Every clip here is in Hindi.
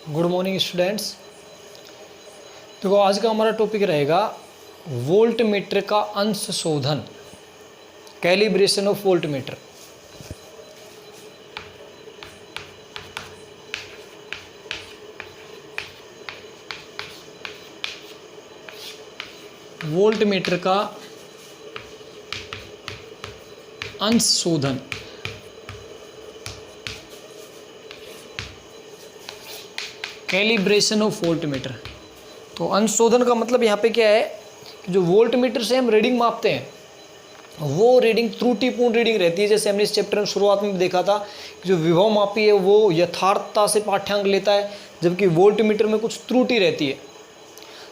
Good morning students. देखो आज का हमारा टॉपिक रहेगा वोल्ट मीटर का अंश शोधन, calibration of volt meter. Volt meter का अंश शोधन। Calibration of volt meter. तो अंश शोधन का मतलब यहाँ पे क्या है कि जो वोल्ट मीटर से हम रीडिंग मापते हैं वो रीडिंग त्रुटिपूर्ण रीडिंग रहती है। जैसे हमने इस चैप्टर में शुरुआत में देखा था कि जो विभव मापी है वो यथार्थता से पाठ्यांक लेता है, जबकि वोल्ट मीटर में कुछ त्रुटि रहती है।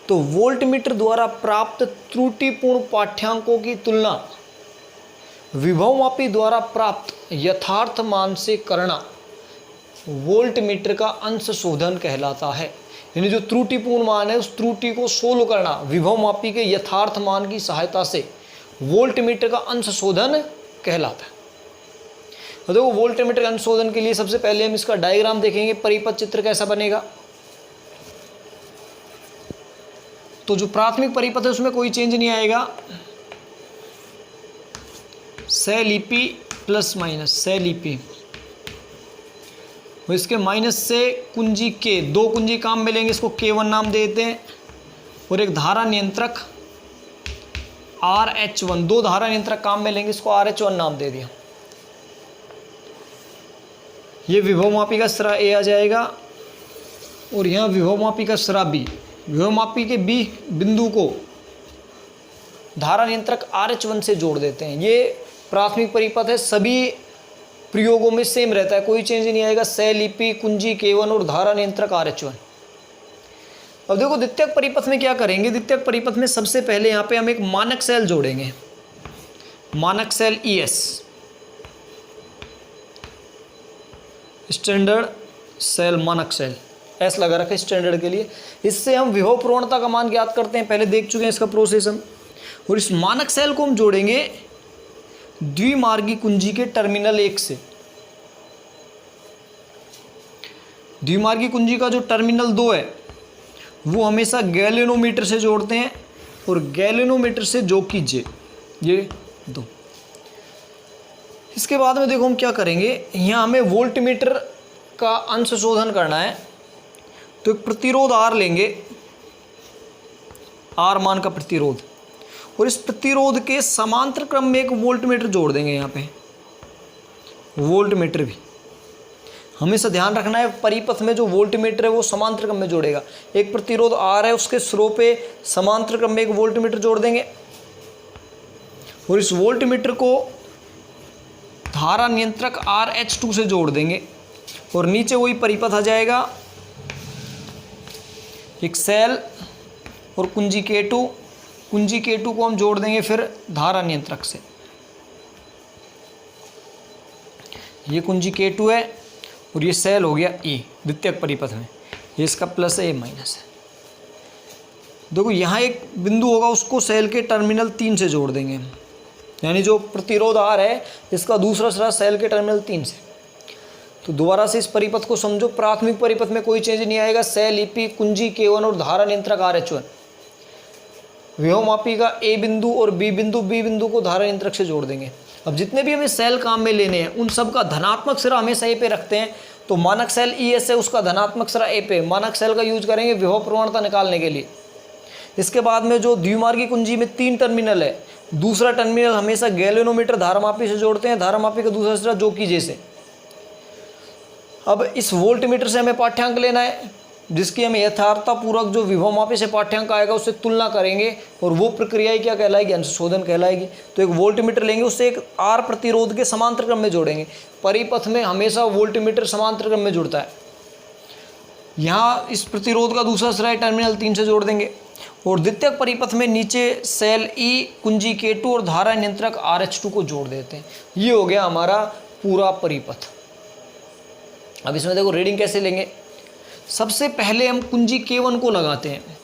तो वोल्ट मीटर द्वारा प्राप्त त्रुटिपूर्ण पाठ्यांकों की तुलना विभव मापी द्वारा प्राप्त यथार्थ मान से करना वोल्ट मीटर का अंश शोधन कहलाता है। यानी जो त्रुटिपूर्ण मान है उस त्रुटि को सोल्व करना विभव मापी के यथार्थ मान की सहायता से वोल्ट मीटर का अंश शोधन कहलाता है। तो देखो वोल्ट मीटर का अंश शोधन के लिए सबसे पहले हम इसका डायग्राम देखेंगे, परिपथ चित्र कैसा बनेगा। तो जो प्राथमिक परिपथ है उसमें कोई चेंज नहीं आएगा। सेलिपी प्लस माइनस सेलिपी, इसके माइनस से कुंजी के दो कुंजी काम में लेंगे, इसको K1 नाम दे देते हैं। और एक धारा नियंत्रक RH1, दो धारा नियंत्रक काम में लेंगे, इसको RH1 नाम दे दिया। ये विभव मापी का सिरा A आ जाएगा और यहाँ विभव मापी का सिरा B। विभव मापी के B बिंदु को धारा नियंत्रक RH1 से जोड़ देते हैं। ये प्राथमिक परिपथ है, सभी प्रयोगों में सेम रहता है, कोई चेंज नहीं आएगा। सेलिपी, कुंजी K1 और धारा नियंत्रक RH1। अब देखो द्वितीयक परिपथ में क्या करेंगे। द्वितीयक परिपथ में सबसे पहले यहाँ पे हम एक मानक सेल जोड़ेंगे, मानक सेल ES, स्टैंडर्ड सेल, मानक सेल S लगा रखा है स्टैंडर्ड के लिए। इससे हम विभव प्रवणता का मान ज्ञात करते हैं, पहले देख चुके हैं इसका प्रोसेस हम। और इस मानक सेल को हम जोड़ेंगे द्विमार्गी कुंजी के टर्मिनल 1 से। द्विमार्गी कुंजी का जो टर्मिनल 2 है वो हमेशा गैलेनोमीटर से जोड़ते हैं, और गैलेनोमीटर से जो कीजिए ये दो। इसके बाद में देखो हम क्या करेंगे, यहाँ हमें वोल्ट मीटर का अंश शोधन करना है। तो एक प्रतिरोध R लेंगे, R मान का प्रतिरोध, और इस प्रतिरोध के समांतर क्रम में एक वोल्ट मीटर जोड़ देंगे। यहाँ पे वोल्ट मीटर भी हमेशा ध्यान रखना है, परिपथ में जो वोल्ट मीटर है वो समांतर क्रम में जोड़ेगा। एक प्रतिरोध R है, उसके सिरों पे समांतर क्रम में एक वोल्ट मीटर जोड़ देंगे, और इस वोल्ट मीटर को धारा नियंत्रक RH2 से जोड़ देंगे, और नीचे वही परिपथ आ जाएगा। एक सेल और कुंजी K2, कुंजी K2 को हम जोड़ देंगे फिर धारा नियंत्रक से। ये कुंजी K2 है और ये सेल हो गया E द्वितीयक परिपथ में। ये इसका प्लस है, ये माइनस है। देखो यहाँ एक बिंदु होगा, उसको सेल के टर्मिनल 3 से जोड़ देंगे। यानी जो प्रतिरोध R है इसका दूसरा सिरा सेल के टर्मिनल 3 से। तो दोबारा से इस परिपथ को समझो, प्राथमिक परिपथ में कोई चेंज नहीं आएगा। सेल EP, कुंजी K1 और धारा नियंत्रक RH1। विभव मापी का A बिंदु और B बिंदु को धारा नियंत्रक से जोड़ देंगे। अब जितने भी हमें सेल काम में लेने हैं उन सब का धनात्मक सिरा हमेशा A पे रखते हैं। तो मानक सेल ES है, उसका धनात्मक सिरा A पे, मानक सेल का यूज करेंगे विभव प्रवणता निकालने के लिए। इसके बाद में जो द्विमार्गी कुंजी में 3 टर्मिनल है, दूसरा टर्मिनल हमेशा गैलेनोमीटर धारामापी से जोड़ते हैं, धारामापी का दूसरा सिरा जो की जैसे। अब इस वोल्ट मीटर से हमें पाठ्यांक लेना है, जिसकी हम यथार्थता पूर्वक जो विभव मापी से पाठ्यांक आएगा उससे तुलना करेंगे, और वो प्रक्रिया क्या कहलाएगी, अंश शोधन कहलाएगी। तो एक वोल्ट मीटर लेंगे, उससे एक R प्रतिरोध के समांतर क्रम में जोड़ेंगे। परिपथ में हमेशा वोल्ट मीटर समांतर क्रम में जुड़ता है। यहाँ इस प्रतिरोध का दूसरा सिरा टर्मिनल 3 से जोड़ देंगे, और द्वितीयक परिपथ में नीचे सेल E, कुंजी K2 और धारा नियंत्रक RH2 को जोड़ देते हैं। ये हो गया हमारा पूरा परिपथ। अब इसमें देखो रीडिंग कैसे लेंगे। सबसे पहले हम कुंजी K1 को लगाते हैं।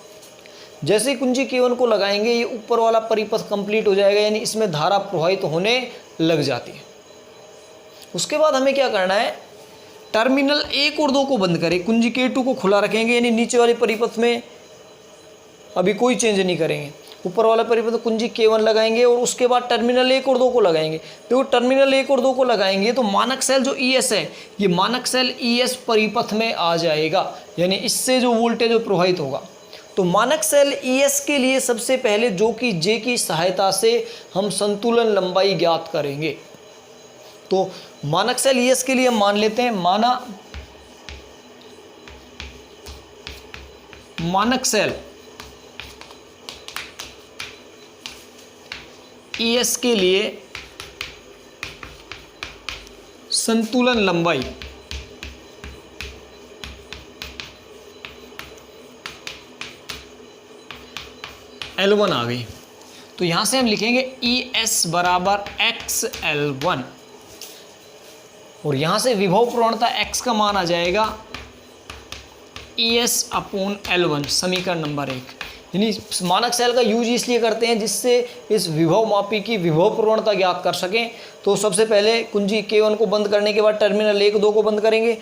जैसे ही कुंजी K1 को लगाएंगे ये ऊपर वाला परिपथ कंप्लीट हो जाएगा, यानी इसमें धारा प्रवाहित होने लग जाती है। उसके बाद हमें क्या करना है, टर्मिनल 1 और 2 को बंद करें, कुंजी K2 को खुला रखेंगे, यानी नीचे वाले परिपथ में अभी कोई चेंज नहीं करेंगे, ऊपर वाला परिपथ कुंजी K1 लगाएंगे और उसके बाद टर्मिनल 1 और 2 को लगाएंगे। देखो टर्मिनल 1 और 2 को लगाएंगे तो मानक सेल जो ES है, ये मानक सेल ES परिपथ में आ जाएगा, यानी इससे जो वोल्टेज प्रवाहित होगा। तो मानक सेल ES के लिए सबसे पहले जो कि J की सहायता से हम संतुलन लंबाई ज्ञात करेंगे। तो मानक सेल ES के लिए हम मान लेते हैं, मानक सेल ES के लिए संतुलन लंबाई L1 आ गई। तो यहां से हम लिखेंगे ES बराबर XL1 और यहां से विभव प्रवणता X का मान आ जाएगा ES अपॉन L1, समीकरण नंबर 1। यानी मानक सेल का यूज इसलिए करते हैं जिससे इस विभव मापी की विभव प्रवणता ज्ञात कर सकें। तो सबसे पहले कुंजी K1 को बंद करने के बाद टर्मिनल 1 2 को बंद करेंगे,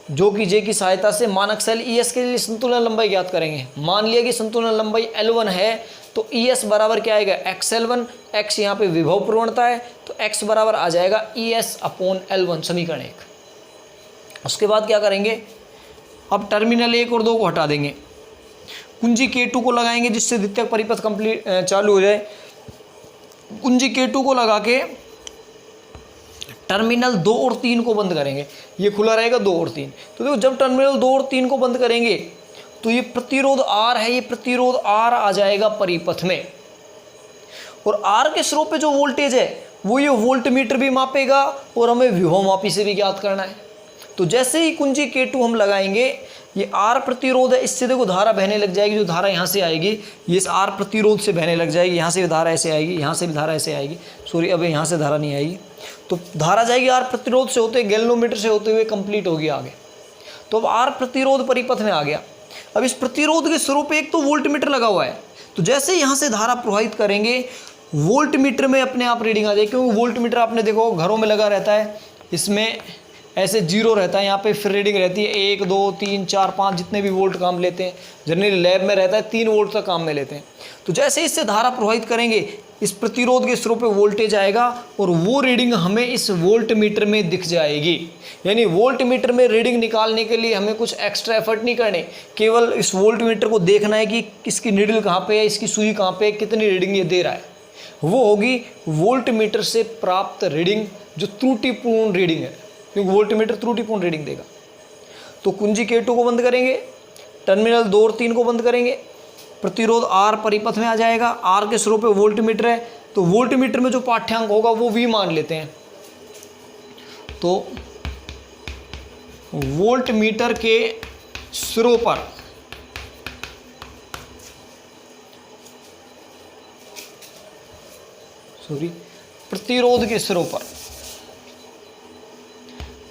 जो कि J की सहायता से मानक सेल ES के लिए संतुलन लंबाई ज्ञात करेंगे। मान लिया कि संतुलन लंबाई L1 है तो ES बराबर क्या आएगा XL1, X यहाँ पे विभव प्रवणता है तो X बराबर आ जाएगा ES अपॉन L1, समीकरण 1। उसके बाद क्या करेंगे, अब टर्मिनल 1 और 2 को हटा देंगे, कुंजी K2 को लगाएंगे जिससे द्वितीयक परिपथ कंप्लीट चालू हो जाए। कुंजी K2 को लगा के टर्मिनल 2 और 3 को बंद करेंगे, ये खुला रहेगा 2 और 3। तो देखो जब टर्मिनल 2 और 3 को बंद करेंगे तो ये प्रतिरोध R है, ये प्रतिरोध R आ जाएगा परिपथ में, और R के स्रोत पे जो वोल्टेज है वो ये वोल्ट मीटर भी मापेगा और हमें विभव मापी से भी ज्ञात करना है। तो जैसे ही कुंजी K2 हम लगाएंगे, ये R प्रतिरोध है, इससे देखो धारा बहने लग जाएगी। जो धारा यहाँ से आएगी ये इस R प्रतिरोध से बहने लग जाएगी, यहाँ से भी धारा ऐसे आएगी, यहाँ से भी धारा ऐसे आएगी, सॉरी अब यहाँ से धारा नहीं आएगी। तो धारा जाएगी R प्रतिरोध से होते गैल्वेनोमीटर से होते हुए कंप्लीट होगी आगे। तो अब R प्रतिरोध परिपथ में आ गया। अब इस प्रतिरोध के स्वरूप पे एक तो वोल्ट मीटर लगा हुआ है, तो जैसे यहाँ से धारा प्रवाहित करेंगे वोल्ट मीटर में अपने आप रीडिंग आ जाएगी, क्योंकि वोल्ट मीटर आपने देखो घरों में लगा रहता है, इसमें ऐसे 0 रहता है, यहाँ पे फिर रीडिंग रहती है 1 2 3 4 5 जितने भी वोल्ट काम लेते हैं। जनरली लैब में रहता है 3 वोल्ट तक काम में लेते हैं। तो जैसे इससे धारा प्रवाहित करेंगे इस प्रतिरोध के स्रोत पे वोल्टेज आएगा और वो रीडिंग हमें इस वोल्ट मीटर में दिख जाएगी। यानी वोल्ट मीटर में रीडिंग निकालने के लिए हमें कुछ एक्स्ट्रा एफर्ट नहीं करने, केवल इस वोल्ट मीटर को देखना है कि इसकी नीडल कहाँ पे है, इसकी सुई कहाँ पे है, कितनी रीडिंग ये दे रहा है। वो होगी वोल्ट मीटर से प्राप्त रीडिंग जो त्रुटिपूर्ण रीडिंग है, क्योंकि वोल्ट मीटर त्रुटिपूर्ण रीडिंग देगा। तो कुंजी K2 को बंद करेंगे, टर्मिनल 2 और 3 को बंद करेंगे, प्रतिरोध R परिपथ में आ जाएगा। R के स्रोत पे वोल्ट मीटर है, तो वोल्ट मीटर में जो पाठ्यांक होगा वो V मान लेते हैं। तो वोल्ट मीटर के सिरों पर प्रतिरोध के सिरों पर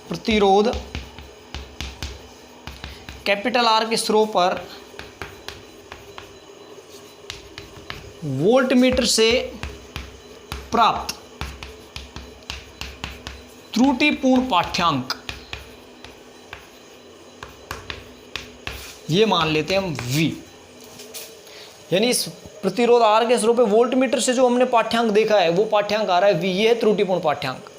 प्रतिरोध कैपिटल R के सिरों पर वोल्ट मीटर से प्राप्त त्रुटिपूर्ण पाठ्यांक ये मान लेते हैं हम V। यानी इस प्रतिरोध R के स्रोत पे वोल्ट मीटर से जो हमने पाठ्यांक देखा है वो पाठ्यांक आ रहा है V, ये है त्रुटिपूर्ण पाठ्यांक।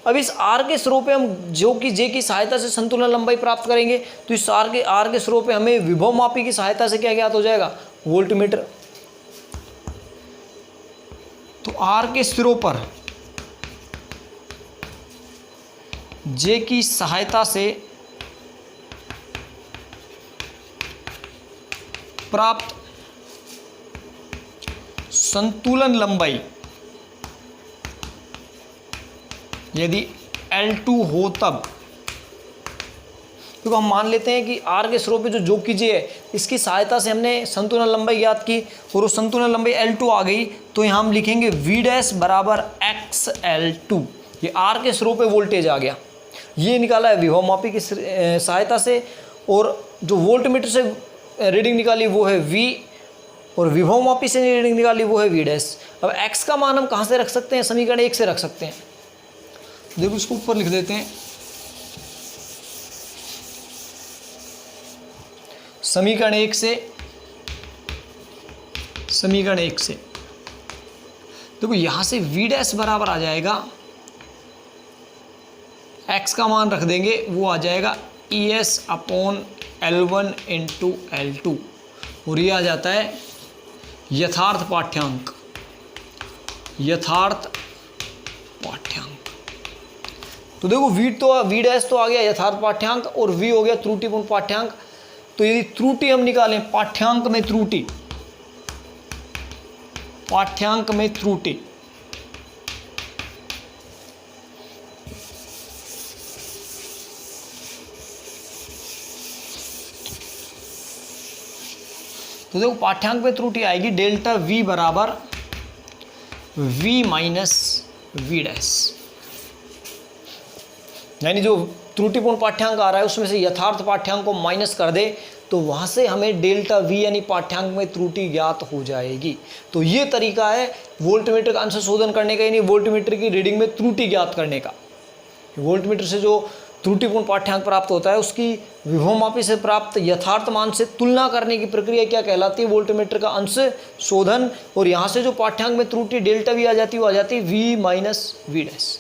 अब इस R के स्रोत पे हम जो कि J की सहायता से संतुलन लंबाई प्राप्त करेंगे, तो इस R के स्रोत पे हमें विभव मापी की सहायता से क्या ज्ञात हो जाएगा, वोल्ट मीटर। तो R के सिरों पर J की सहायता से प्राप्त संतुलन लंबाई यदि L2 हो तब, तो हम मान लेते हैं कि R के स्रोत पे जो कि J है इसकी सहायता से हमने संतुलन लंबाई ज्ञात की और वो संतुलन लंबाई L2 आ गई, तो यहाँ हम लिखेंगे V डैश बराबर XL2। ये R के स्रोत पे वोल्टेज आ गया, ये निकाला है विभव मापी की सहायता से, और जो वोल्ट मीटर से रीडिंग निकाली वो है V और विभव मापी से रीडिंग निकाली वो है V डैश। अब X का मान हम कहाँ से रख सकते हैं, समीकरण 1 से रख सकते हैं। देखो इसको ऊपर लिख देते हैं, समीकरण एक से देखो यहाँ से v डैश बराबर आ जाएगा, x का मान रख देंगे, वो आ जाएगा ES upon L1 into L2, और ये आ जाता है यथार्थ पाठ्यांक। तो देखो v डैश तो आ गया यथार्थ पाठ्यांक और v हो गया त्रुटिपूर्ण पाठ्यांक। तो यदि त्रुटि हम निकालें, पाठ्यांक में त्रुटि, तो देखो पाठ्यांक में त्रुटि आएगी डेल्टा v बराबर v माइनस v डैश, यानी जो त्रुटिपूर्ण पाठ्यांक आ रहा है उसमें से यथार्थ पाठ्यांक को माइनस कर दे तो वहां से हमें डेल्टा v यानी पाठ्यांक में त्रुटि ज्ञात हो जाएगी। तो ये तरीका है वोल्टमीटर का अंश शोधन करने का, यानी वोल्टमीटर की रीडिंग में त्रुटि ज्ञात करने का। वोल्टमीटर से जो त्रुटिपूर्ण पाठ्यांक प्राप्त होता है उसकी विभवमापी से प्राप्त यथार्थ मान से तुलना करने की प्रक्रिया क्या कहलाती है? वोल्टमीटर का अंश शोधन। और यहाँ से जो पाठ्यांक में त्रुटि डेल्टा v आ जाती है वो आ जाती है v माइनस v डैश।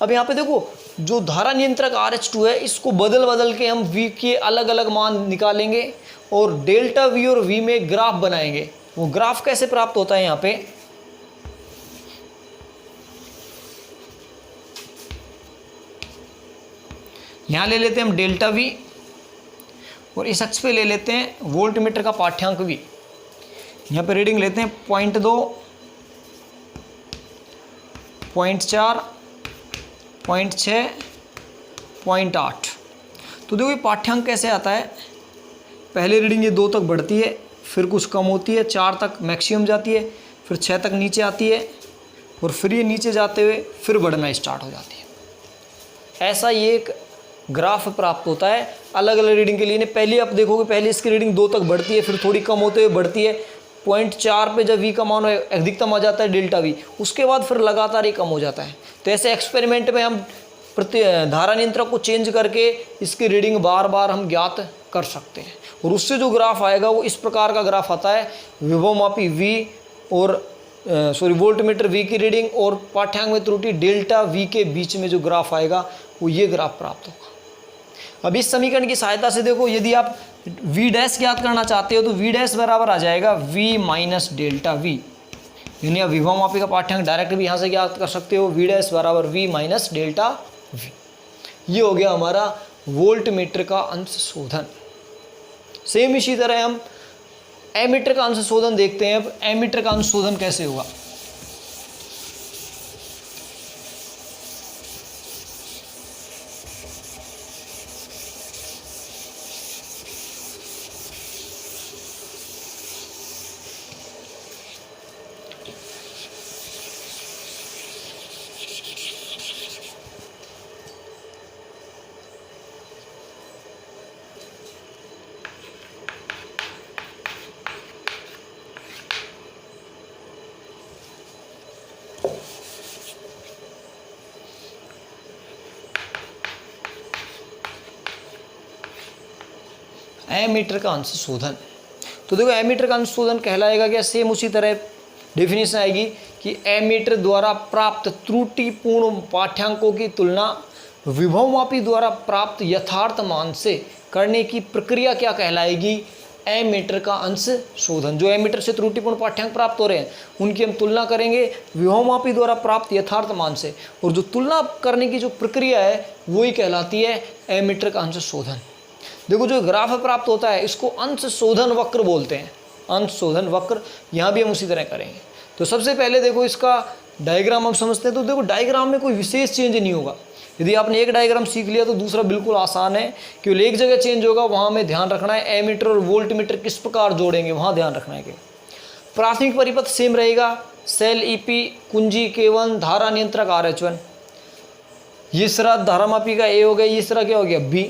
अब यहाँ पे देखो जो धारा नियंत्रक RH2 है इसको बदल के हम v के अलग अलग मान निकालेंगे और डेल्टा v और v में ग्राफ बनाएंगे। वो ग्राफ कैसे प्राप्त होता है? यहाँ पे यहाँ ले लेते हैं हम डेल्टा v और इस अक्ष पे ले लेते हैं वोल्टमीटर का पाठ्यांक v। यहाँ पे रीडिंग लेते हैं 0.2, 0.4, 0.6, 0.8। तो देखो ये पाठ्यांक कैसे आता है, पहले रीडिंग ये 2 तक बढ़ती है, फिर कुछ कम होती है, 4 तक मैक्सिमम जाती है, फिर 6 तक नीचे आती है और फिर ये नीचे जाते हुए फिर बढ़ना स्टार्ट हो जाती है। ऐसा ये एक ग्राफ प्राप्त होता है अलग अलग रीडिंग के लिए। पहले आप देखोगे पहले इसकी रीडिंग 2 तक बढ़ती है, फिर थोड़ी कम होते हुए बढ़ती है, 0.4 पे जब v का मान अधिकतम आ जाता है डेल्टा v, उसके बाद फिर लगातार ये कम हो जाता है। तो ऐसे एक्सपेरिमेंट में हम धारा नियंत्रक को चेंज करके इसकी रीडिंग बार बार हम ज्ञात कर सकते हैं और उससे जो ग्राफ आएगा वो इस प्रकार का ग्राफ आता है। विभवमापी v और वोल्टमीटर v की रीडिंग और पाठ्यांक में त्रुटि डेल्टा v के बीच में जो ग्राफ आएगा वो ये ग्राफ प्राप्त होगा। अब इस समीकरण की सहायता से देखो यदि आप v डैश ज्ञात करना चाहते हो तो v डैश बराबर आ जाएगा v माइनस डेल्टा v, यानी आप विभवमापी का पाठ्यांक डायरेक्ट भी यहाँ से ज्ञात कर सकते हो, v डैश बराबर v माइनस डेल्टा v। ये हो गया हमारा वोल्टमीटर का अंश शोधन। सेम इसी तरह हम एमीटर का अंश शोधन देखते हैं। अब एमीटर का अंश शोधन कैसे होगा? एमीटर का अंश शोधन। तो देखो एमीटर का अंश शोधन कहलाएगा क्या? सेम उसी तरह डेफिनेशन आएगी कि एमीटर द्वारा प्राप्त त्रुटिपूर्ण पाठ्यांकों की तुलना विभवमापी द्वारा प्राप्त यथार्थ मान से करने की प्रक्रिया क्या कहलाएगी? एमीटर का अंश शोधन। जो एमीटर से त्रुटिपूर्ण पाठ्यांक प्राप्त हो रहे हैं उनकी हम तुलना करेंगे विभवमापी द्वारा प्राप्त यथार्थ मान से, और जो तुलना करने की जो प्रक्रिया है वही कहलाती है एमीटर का अंश शोधन। देखो जो ग्राफ प्राप्त होता है इसको अंश शोधन वक्र बोलते हैं, अंश शोधन वक्र। यहाँ भी हम उसी तरह करेंगे। तो सबसे पहले देखो इसका डायग्राम हम समझते हैं। तो देखो डायग्राम में कोई विशेष चेंज नहीं होगा। यदि आपने एक डायग्राम सीख लिया तो दूसरा बिल्कुल आसान है, केवल एक जगह चेंज होगा, वहाँ हमें ध्यान रखना है एमीटर और वोल्टमीटर किस प्रकार जोड़ेंगे, वहाँ ध्यान रखना है कि प्राथमिक परिपथ सेम रहेगा, सेल EP, कुंजी K1, धारा नियंत्रक RH1। ये सिरा धारामापी का A हो गया, ये सिरा क्या हो गया B।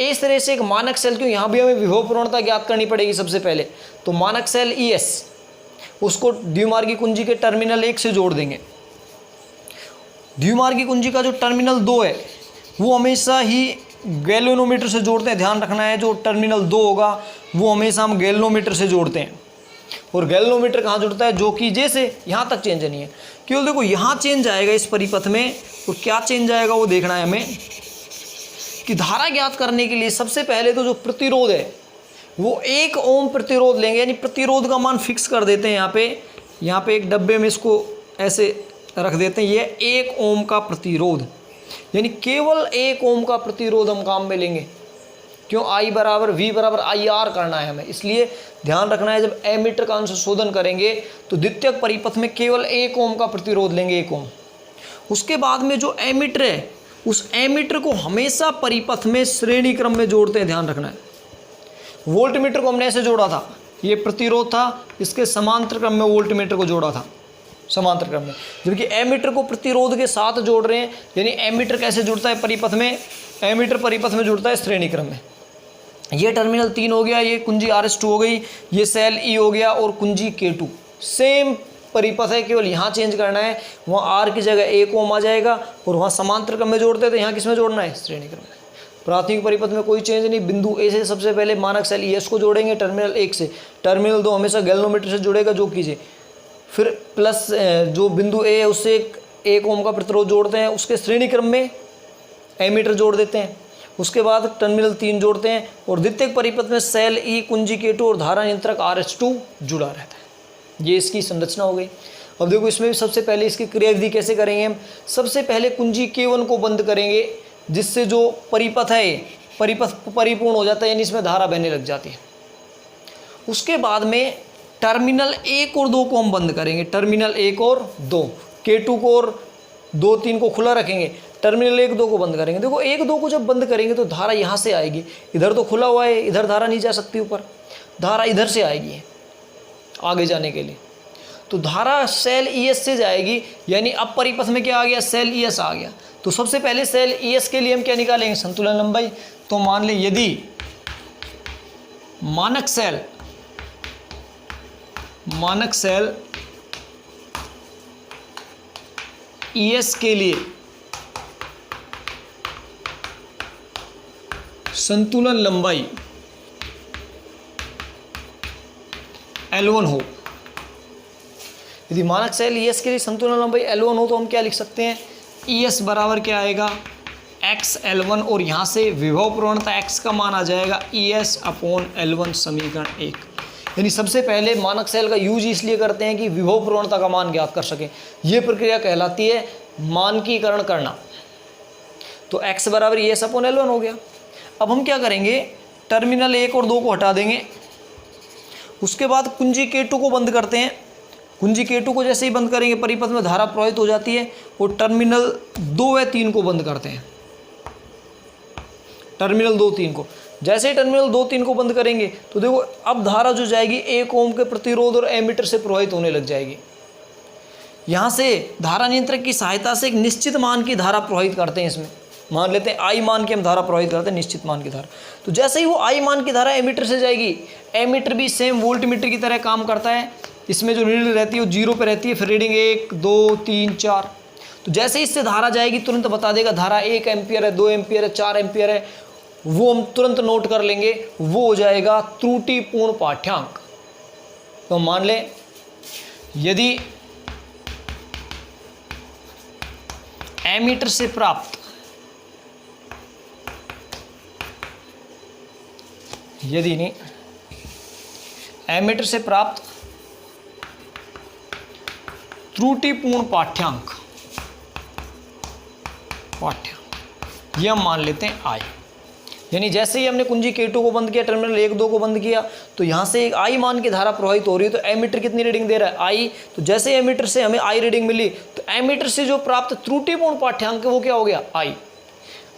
इस तरह से एक मानक सेल, क्यों यहाँ भी हमें विभव पूर्णता ज्ञात करनी पड़ेगी सबसे पहले। तो मानक सेल ES उसको द्विमार्गी कुंजी के टर्मिनल 1 से जोड़ देंगे। द्विमार्गी कुंजी का जो टर्मिनल 2 है वो हमेशा ही गैल्वेनोमीटर से जोड़ते हैं, ध्यान रखना है। जो टर्मिनल 2 होगा वो हमेशा हम गैल्वेनोमीटर से जोड़ते हैं। और गैल्वेनोमीटर कहाँ जुड़ता है, जो कि जैसे यहाँ तक चेंज नहीं है, केवल देखो यहाँ चेंज आएगा इस परिपथ में। और क्या चेंज आएगा वो देखना है हमें, कि धारा ज्ञात करने के लिए सबसे पहले तो जो प्रतिरोध है वो 1 ओम प्रतिरोध लेंगे, यानी प्रतिरोध का मान फिक्स कर देते हैं यहाँ पे एक डब्बे में इसको ऐसे रख देते हैं, ये 1 ओम का प्रतिरोध, यानी केवल 1 ओम का प्रतिरोध हम काम में लेंगे। क्यों, I बराबर V बराबर IR करना है हमें, इसलिए ध्यान रखना है जब एमीटर का अंश शोधन करेंगे तो द्वितीयक परिपथ में केवल 1 ओम का प्रतिरोध लेंगे, 1 ओम। उसके बाद में जो एमीटर है उस एमीटर को हमेशा परिपथ में श्रेणी क्रम में जोड़ते हैं, ध्यान रखना है। वोल्टमीटर को हमने ऐसे जोड़ा था, ये प्रतिरोध था, इसके समांतर क्रम में वोल्टमीटर को जोड़ा था समांतर क्रम में, जबकि एमीटर को प्रतिरोध के साथ जोड़ रहे हैं। यानी एमीटर कैसे जुड़ता है परिपथ में, एमीटर परिपथ में जुड़ता है श्रेणी क्रम में। ये टर्मिनल 3 हो गया, ये कुंजी RS2 हो गई, ये सेल E हो गया और कुंजी K2। सेम परिपथ है, केवल यहाँ चेंज करना है, वहाँ R की जगह 1 ओम आ जाएगा और वहाँ समांतर क्रम में जोड़ते हैं, तो यहाँ किस में जोड़ना है, श्रेणी क्रम में। प्राथमिक परिपथ में कोई चेंज नहीं। बिंदु ए से सबसे पहले मानक सेल ES को जोड़ेंगे टर्मिनल 1 से, टर्मिनल 2 हमेशा गैल्वेनोमीटर से जुड़ेगा, जो कीजिए। फिर प्लस जो बिंदु ए है उससे 1 ओम का प्रतिरोध जोड़ते हैं, उसके श्रेणी क्रम में एमीटर जोड़ देते हैं। उसके बाद टर्मिनल 3 जोड़ते हैं और द्वितीयक परिपथ में सेल E, कुंजी K2 और धारा नियंत्रक RS2 जुड़ा रहता है। ये इसकी संरचना हो गई। अब देखो इसमें भी सबसे पहले इसकी क्रियाविधि कैसे करेंगे हम। सबसे पहले कुंजी K1 को बंद करेंगे, जिससे जो परिपथ है परिपथ परिपूर्ण हो जाता है, यानी इसमें धारा बहने लग जाती है। उसके बाद में टर्मिनल 1 और 2 को हम बंद करेंगे, टर्मिनल 1 और 2, K2 को और 2, 3 को खुला रखेंगे, टर्मिनल 1, 2 को बंद करेंगे। देखो 1, 2 को जब बंद करेंगे तो धारा यहाँ से आएगी, इधर तो खुला हुआ है, इधर धारा नहीं जा सकती ऊपर, धारा इधर से आएगी आगे जाने के लिए। तो धारा सेल ES से जाएगी, यानी अब परिपथ में क्या आ गया, सेल ES आ गया। तो सबसे पहले सेल ES के लिए हम क्या निकालेंगे, संतुलन लंबाई। तो मान लें यदि मानक सेल ES के लिए संतुलन लंबाई L1 हो, यदि मानक सेल ES के लिए संतुलन लंबाई L1 हो तो हम क्या लिख सकते हैं, ES बराबर क्या आएगा, XL1, और यहाँ से विभव प्रवणता X का मान आ जाएगा ES/L1 समीकरण 1। यानी सबसे पहले मानक सेल का यूज इसलिए करते हैं कि विभव प्रवणता का मान ज्ञात कर सकें। ये प्रक्रिया कहलाती है मानकीकरण करना। तो X बराबर ES/L1 हो गया। अब हम क्या करेंगे, टर्मिनल 1 और 2 को हटा देंगे। उसके बाद कुंजी K2 को बंद करते हैं। कुंजी K2 को जैसे ही बंद करेंगे परिपथ में धारा प्रवाहित हो जाती है, और टर्मिनल 2 व 3 को बंद करते हैं। टर्मिनल 2, 3 को जैसे ही टर्मिनल 2, 3 को बंद करेंगे तो देखो अब धारा जो जाएगी 1 ओम के प्रतिरोध और एमीटर से प्रवाहित होने लग जाएगी। यहाँ से धारा नियंत्रक की सहायता से एक निश्चित मान की धारा प्रवाहित करते हैं। इसमें मान लेते हैं I मान की हम धारा प्रवाहित करते हैं, निश्चित मान की धारा। तो जैसे ही वो I मान की धारा एमीटर से जाएगी, एमीटर भी सेम वोल्टमीटर की तरह काम करता है। इसमें जो रीडिंग रहती है वो 0 पे रहती है, फिर रीडिंग 1, 2, 3, 4। तो जैसे ही इससे धारा जाएगी तुरंत बता देगा धारा 1 एम्पियर है, 2 एम्पियर है, 4 एम्पियर है, वो हम तुरंत नोट कर लेंगे। वो हो जाएगा त्रुटिपूर्ण पाठ्यांक। तो मान लें यदि एमीटर से प्राप्त एमीटर से प्राप्त त्रुटिपूर्ण पाठ्यांक ये हम मान लेते हैं I। यानी जैसे ही हमने कुंजी K2 को बंद किया, टर्मिनल 1, 2 को बंद किया, तो यहाँ से एक I मान की धारा प्रवाहित हो रही है। तो एमीटर कितनी रीडिंग दे रहा है, I। तो जैसे एमीटर से हमें I रीडिंग मिली, तो एमीटर से जो प्राप्त त्रुटिपूर्ण पाठ्यांक है वो क्या हो गया, I।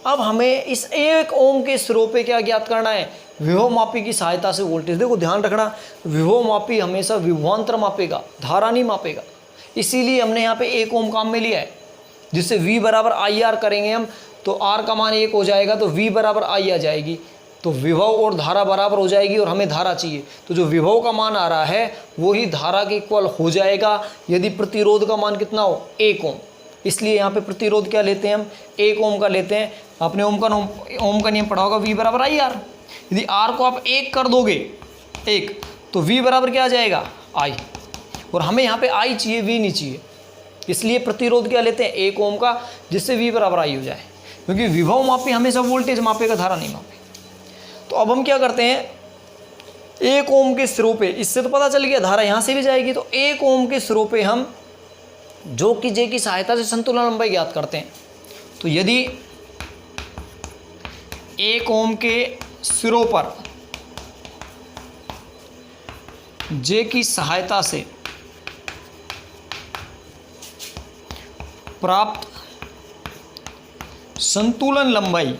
अब हमें इस 1 ओम के सिरों पे क्या ज्ञात करना है, विभवमापी की सहायता से वोल्टेज। देखो ध्यान रखना, विभवमापी हमेशा विभवांतर मापेगा, धारा नहीं मापेगा। इसीलिए हमने यहाँ पे 1 ओम काम में लिया है, जिससे V बराबर IR करेंगे हम, तो R का मान 1 हो जाएगा, तो V बराबर I आ जाएगी। तो विभव और धारा बराबर हो जाएगी, और हमें धारा चाहिए, तो जो विभव का मान आ रहा है वो ही धारा के इक्वल हो जाएगा यदि प्रतिरोध का मान कितना हो, 1 ओम। इसलिए यहाँ पे प्रतिरोध क्या लेते हैं हम, 1 ओम का लेते हैं। आपने ओम का नियम पढ़ा होगा, V बराबर IR। यदि R को आप 1 कर दोगे, 1, तो V बराबर क्या आ जाएगा, I। और हमें यहाँ पे I चाहिए, V नहीं चाहिए, इसलिए प्रतिरोध क्या लेते हैं, 1 ओम का, जिससे V बराबर I हो जाए, क्योंकि विभव मापी हमेशा वोल्टेज मापेगा, धारा नहीं मापेगा। तो अब हम क्या करते हैं, 1 ओम के सिरों पे, इससे तो पता चल गया धारा यहाँ से भी जाएगी, तो 1 ओम के सिरों पे हम जो कि जे की सहायता से संतुलन लंबाई ज्ञात करते हैं। तो यदि 1 ओम के सिरों पर जे की सहायता से प्राप्त संतुलन लंबाई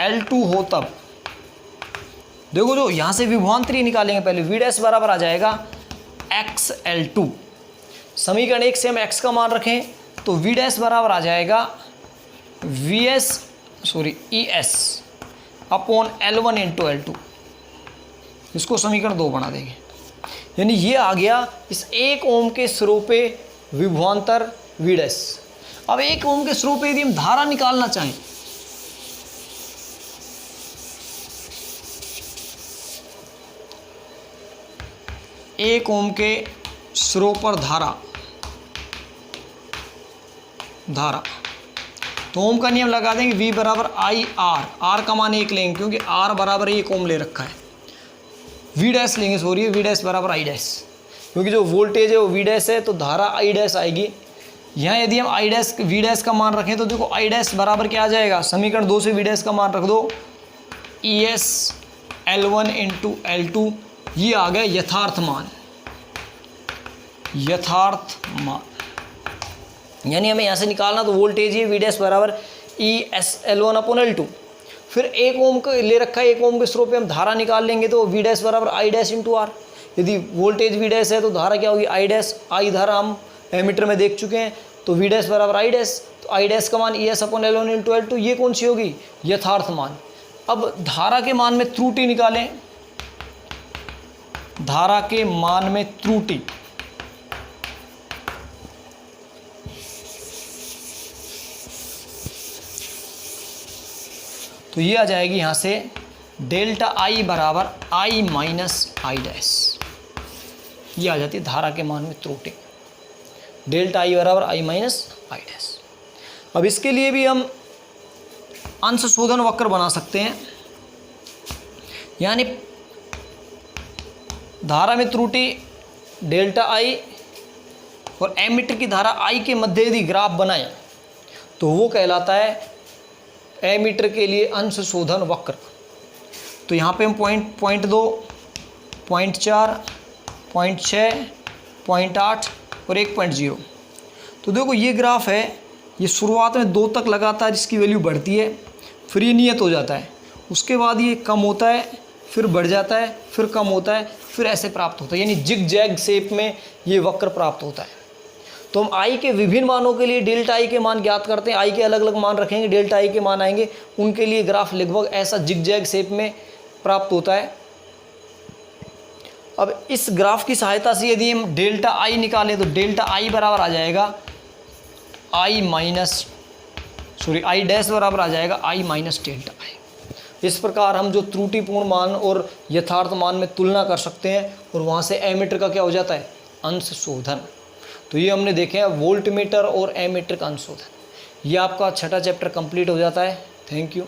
L2 हो, तब देखो जो यहां से विभवांतरी निकालेंगे, पहले V डैश बराबर आ जाएगा XL2। समीकरण 1 से हम x का मान रखें तो V डैश बराबर आ जाएगा ES upon L1 into L2। इसको समीकरण 2 बना देंगे, यानी ये आ गया इस 1 ओम के सिरों पे विभवांतर V डैश। अब 1 ओम के सिरों पे यदि हम धारा निकालना चाहें, एक ओम के सिरों पर धारा तो ओम का नियम लगा देंगे, V बराबर IR, R का मान 1 लेंगे क्योंकि R बराबर 1 ओम ले रखा है, V डैश लेंगे, सॉरी V डैश बराबर I डैश, क्योंकि जो वोल्टेज है वो V डैश है तो धारा I डैश आएगी। यहाँ यदि हम I डैश V डैश का मान रखें तो देखो I डैश बराबर क्या आ जाएगा, समीकरण 2 से V डैश का मान रख दो, ES L1 इंटू L2, ये आ गया यथार्थ मान, यानी हमें यहाँ से निकालना तो वोल्टेज ही V डैश बराबर ES L1 अपॉन L2। फिर 1 ओम को ले रखा है, 1 ओम के स्रोत पे हम धारा निकाल लेंगे तो V डैश बराबर I डैश इंटू R। यदि वोल्टेज V डैश है तो धारा क्या होगी, I डैश, I धारा हम एमीटर में देख चुके हैं, तो V डैश बराबर I डैश, तो I डैश का मान ES upon L1 into L2, ये कौन सी होगी, यथार्थ मान। अब धारा के मान में त्रुटि निकालें, धारा के मान में त्रुटि, तो ये आ जाएगी यहाँ से डेल्टा I बराबर I माइनस I डैश, ये आ जाती है धारा के मान में त्रुटि, डेल्टा I बराबर I माइनस I डैश। अब इसके लिए भी हम अंश शोधन वक्र बना सकते हैं, यानी धारा में त्रुटि डेल्टा I और एमीटर की धारा I के मध्य यदि ग्राफ बनाए तो वो कहलाता है एमीटर के लिए अंश शोधन वक्र। तो यहाँ पे हम पॉइंट 2, पॉइंट 4, पॉइंट 6, पॉइंट 8 और 1.0, तो देखो ये ग्राफ है, ये शुरुआत में 2 तक लगातार इसकी वैल्यू बढ़ती है, फिर ये नियत हो जाता है, उसके बाद ये कम होता है, फिर बढ़ जाता है, फिर कम होता है, फिर ऐसे प्राप्त होता है, यानी जिग जैग शेप में ये वक्र प्राप्त होता है। तो हम I के विभिन्न मानों के लिए डेल्टा I के मान ज्ञात करते हैं, I के अलग अलग मान रखेंगे, डेल्टा I के मान आएंगे, उनके लिए ग्राफ लगभग ऐसा जिग जैग शेप में प्राप्त होता है। अब इस ग्राफ की सहायता से यदि हम डेल्टा I निकालें तो डेल्टा I बराबर आ जाएगा I डैश बराबर आ जाएगा I माइनस डेल्टा I। इस प्रकार हम जो त्रुटिपूर्ण मान और यथार्थ मान में तुलना कर सकते हैं और वहाँ से एमीटर का क्या हो जाता है, अंश शोधन। तो ये हमने देखे हैं वोल्टमीटर और एमीटर का अंश शोधन। ये आपका 6ठा चैप्टर कंप्लीट हो जाता है। Thank you.